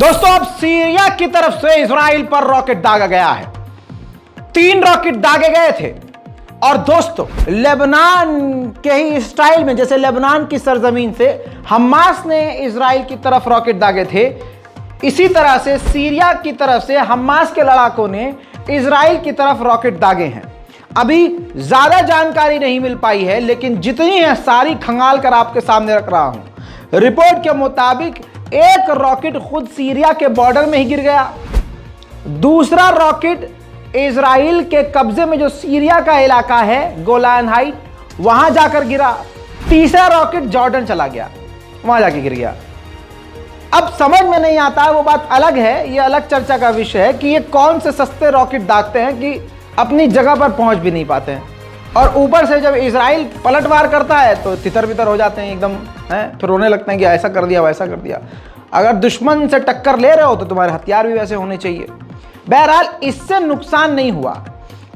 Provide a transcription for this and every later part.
दोस्तों अब सीरिया की तरफ से इजराइल पर रॉकेट दागा गया है। 3 रॉकेट दागे गए थे और दोस्तों लेबनान के ही स्टाइल में, जैसे लेबनान की सरजमीन से हमास ने इजराइल की तरफ रॉकेट दागे थे, इसी तरह से सीरिया की तरफ से हमास के लड़ाकों ने इजराइल की तरफ रॉकेट दागे हैं। अभी ज्यादा जानकारी नहीं मिल पाई है, लेकिन जितनी है सारी खंगाल कर आपके सामने रख रहा हूं। रिपोर्ट के मुताबिक एक रॉकेट खुद सीरिया के बॉर्डर में ही गिर गया, दूसरा रॉकेट इजराइल के कब्जे में जो सीरिया का इलाका है गोलान हाइट, वहां जाकर गिरा, तीसरा रॉकेट जॉर्डन चला गया, वहां जाके गिर गया। अब समझ में नहीं आता, वो बात अलग है, ये अलग चर्चा का विषय है कि ये कौन से सस्ते रॉकेट दागते हैं कि अपनी जगह पर पहुंच भी नहीं पाते हैं, और ऊपर से जब इजराइल पलटवार करता है तो तितर बितर हो जाते हैं एकदम, हैं, फिर रोने लगते हैं कि ऐसा कर दिया वैसा कर दिया। अगर दुश्मन से टक्कर ले रहे हो तो तुम्हारे हथियार भी वैसे होने चाहिए। बहरहाल इससे नुकसान नहीं हुआ,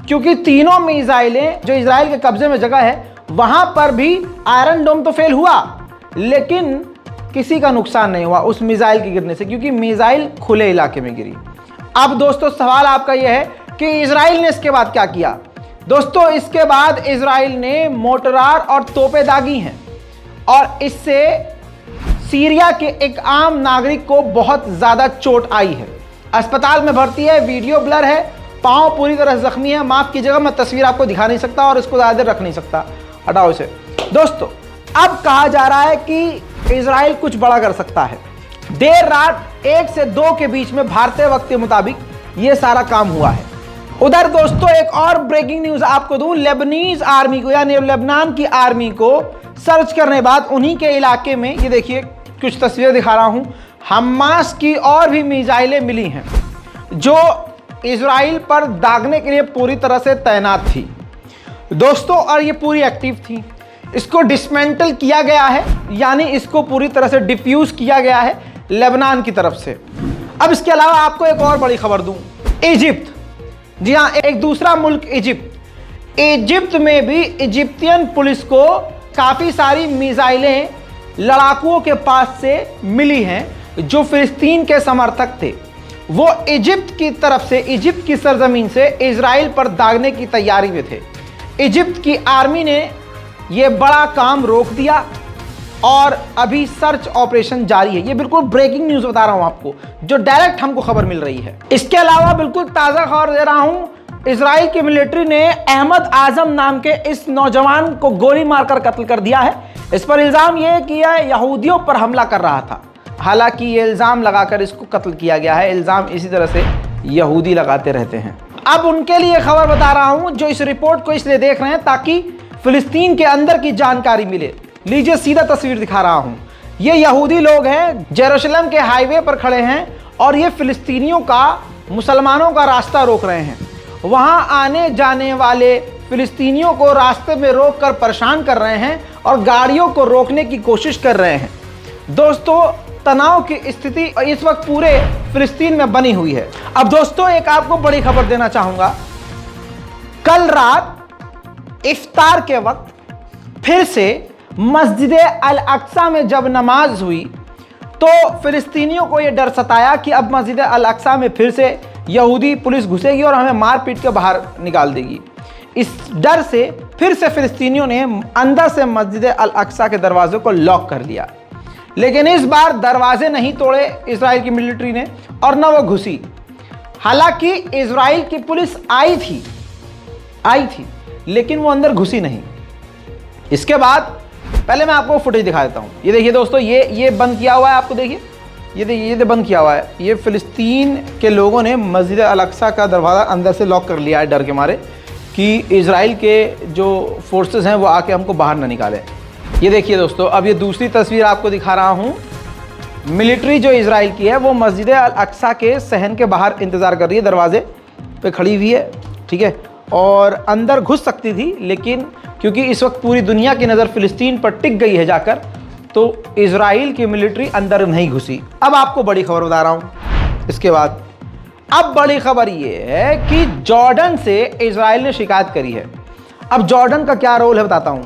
क्योंकि तीनों मिसाइलें जो इजराइल के कब्जे में जगह है वहां पर भी आयरन डोम तो फेल हुआ, लेकिन किसी का नुकसान नहीं हुआ उस मिसाइल के गिरने से, क्योंकि मिसाइल खुले इलाके में गिरी। अब दोस्तों सवाल आपका यह है कि इजराइल ने इसके बाद क्या किया। दोस्तों इसके बाद इजराइल ने मोटरार और तोपें दागी हैं, और इससे सीरिया के एक आम नागरिक को बहुत ज्यादा चोट आई है, अस्पताल में भर्ती है, वीडियो ब्लर है, पांव पूरी तरह जख्मी है। माफ कीजिएगा, मैं तस्वीर आपको दिखा नहीं सकता और इसको ज्यादा देर रख नहीं सकता, हटाओ इसे। दोस्तों अब कहा जा रहा है कि इजराइल कुछ बड़ा कर सकता है। देर रात 1 से 2 के बीच में भारतीय वक्त के मुताबिक यह सारा काम हुआ है। उधर दोस्तों एक और ब्रेकिंग न्यूज आपको दूं, लेबनीज आर्मी को यानी लेबनान की आर्मी को सर्च करने के बाद उन्हीं के इलाके में, ये देखिए कुछ तस्वीरें दिखा रहा हूं, हमास की और भी मिसाइलें मिली हैं जो इजराइल पर दागने के लिए पूरी तरह से तैनात थी दोस्तों, और ये पूरी एक्टिव थी। इसको डिसमेंटल किया गया है, यानी इसको पूरी तरह से डिफ्यूज किया गया है लेबनान की तरफ से। अब इसके अलावा आपको एक और बड़ी खबर दूं, इजिप्ट, जी हाँ, एक दूसरा मुल्क इजिप्ट में भी इजिप्तियन पुलिस को काफी सारी मिसाइलें लड़ाकुओं के पास से मिली हैं जो फिलिस्तीन के समर्थक थे। वो इजिप्ट की तरफ से, इजिप्ट की सरजमीन से इजराइल पर दागने की तैयारी में थे। इजिप्ट की आर्मी ने यह बड़ा काम रोक दिया और अभी सर्च ऑपरेशन जारी है। ये बिल्कुल ब्रेकिंग न्यूज बता रहा हूं आपको, जो डायरेक्ट हमको खबर मिल रही है। इसके अलावा बिल्कुल ताजा खबर दे रहा हूं, इजराइल की मिलिट्री ने अहमद आजम नाम के इस नौजवान को गोली मारकर कत्ल कर दिया है। इस पर इल्जाम यह कि यह यहूदियों पर हमला कर रहा था, हालांकि ये इल्जाम लगाकर इसको कत्ल किया गया है। इल्जाम इसी तरह से यहूदी लगाते रहते हैं। अब उनके लिए खबर बता रहा हूं जो इस रिपोर्ट को इसलिए देख रहे हैं ताकि फिलिस्तीन के अंदर की जानकारी मिले। लीजिए सीधा तस्वीर दिखा रहा हूं, ये यहूदी लोग हैं, जेरूशलेम के हाईवे पर खड़े हैं और ये फिलिस्तीनियों का, मुसलमानों का रास्ता रोक रहे हैं। वहां आने जाने वाले फिलिस्तीनियों को रास्ते में रोककर परेशान कर रहे हैं और गाड़ियों को रोकने की कोशिश कर रहे हैं। दोस्तों तनाव की स्थिति इस वक्त पूरे फिलिस्तीन में बनी हुई है। अब दोस्तों एक आपको बड़ी खबर देना चाहूंगा, कल रात इफ्तार के वक्त फिर से मस्जिद अल अक्सा में जब नमाज हुई तो फिलिस्तीनियों को यह डर सताया कि अब मस्जिद अल अक्सा में फिर से यहूदी पुलिस घुसेगी और हमें मार पीट के बाहर निकाल देगी। इस डर से फिर से फिलिस्तीनियों ने अंदर से मस्जिद अल अक्सा के दरवाजे को लॉक कर लिया, लेकिन इस बार दरवाजे नहीं तोड़े इजराइल की मिलिट्री ने और न वो घुसी। हालांकि इजराइल की पुलिस आई थी लेकिन वो अंदर घुसी नहीं। इसके बाद पहले मैं आपको फुटेज दिखा देता हूं। ये देखिए दोस्तों, ये बंद किया हुआ है, आपको देखिए, ये देखिए, ये बंद किया हुआ है। ये फिलिस्तीन के लोगों ने मस्जिद अल अक्सा का दरवाज़ा अंदर से लॉक कर लिया है डर के मारे कि इजराइल के जो फोर्सेस हैं वो आके हमको बाहर ना निकालें। ये देखिए दोस्तों, अब ये दूसरी तस्वीर आपको दिखा रहा हूँ। मिलिट्री जो इजराइल की है वो मस्जिद अल अक्सा के सहन के बाहर इंतज़ार कर रही है, दरवाजे पे खड़ी हुई है, ठीक है, और अंदर घुस सकती थी, लेकिन क्योंकि इस वक्त पूरी दुनिया की नज़र फिलिस्तीन पर टिक गई है जाकर, तो इजराइल की मिलिट्री अंदर नहीं घुसी। अब आपको बड़ी खबर बता रहा हूँ इसके बाद। अब बड़ी खबर ये है कि जॉर्डन से इजराइल ने शिकायत करी है। अब जॉर्डन का क्या रोल है बताता हूँ।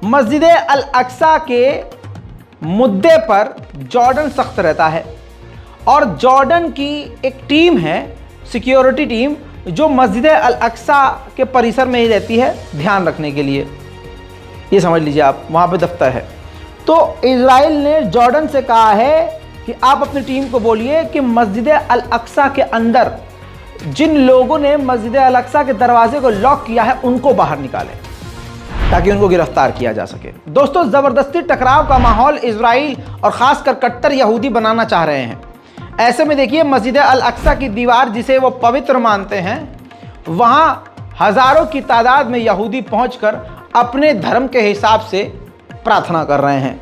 मस्जिद अल अक्सा के मुद्दे पर जॉर्डन सख्त रहता है और जॉर्डन की एक टीम है, सिक्योरिटी टीम, जो मस्जिद अल अक्सा के परिसर में ही रहती है ध्यान रखने के लिए। ये समझ लीजिए आप, वहाँ पे दफ्तर है। तो इजराइल ने जॉर्डन से कहा है कि आप अपनी टीम को बोलिए कि मस्जिद अल अक्सा के अंदर जिन लोगों ने मस्जिद अल अक्सा के दरवाजे को लॉक किया है उनको बाहर निकालें ताकि उनको गिरफ्तार किया जा सके। दोस्तों, ज़बरदस्ती टकराव का माहौल इजराइल और ख़ासकर कट्टर यहूदी बनाना चाह रहे हैं। ऐसे में देखिए, मस्जिद अल अक्सा की दीवार जिसे वो पवित्र मानते हैं, वहाँ हज़ारों की तादाद में यहूदी पहुंचकर अपने धर्म के हिसाब से प्रार्थना कर रहे हैं।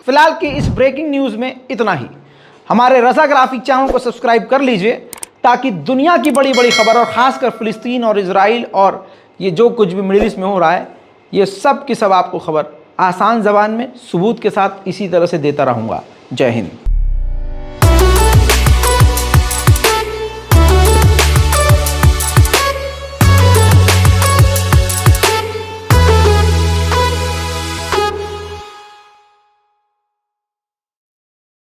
फिलहाल की इस ब्रेकिंग न्यूज़ में इतना ही। हमारे रज़ा ग्राफिक चैनल को सब्सक्राइब कर लीजिए ताकि दुनिया की बड़ी बड़ी खबर और ख़ासकर फ़िलिस्तीन और इजराइल और ये जो कुछ भी मिडिल ईस्ट में हो रहा है, ये सब की सब आपको खबर आसान ज़बान में सबूत के साथ इसी तरह से देता रहूँगा। जय हिंद।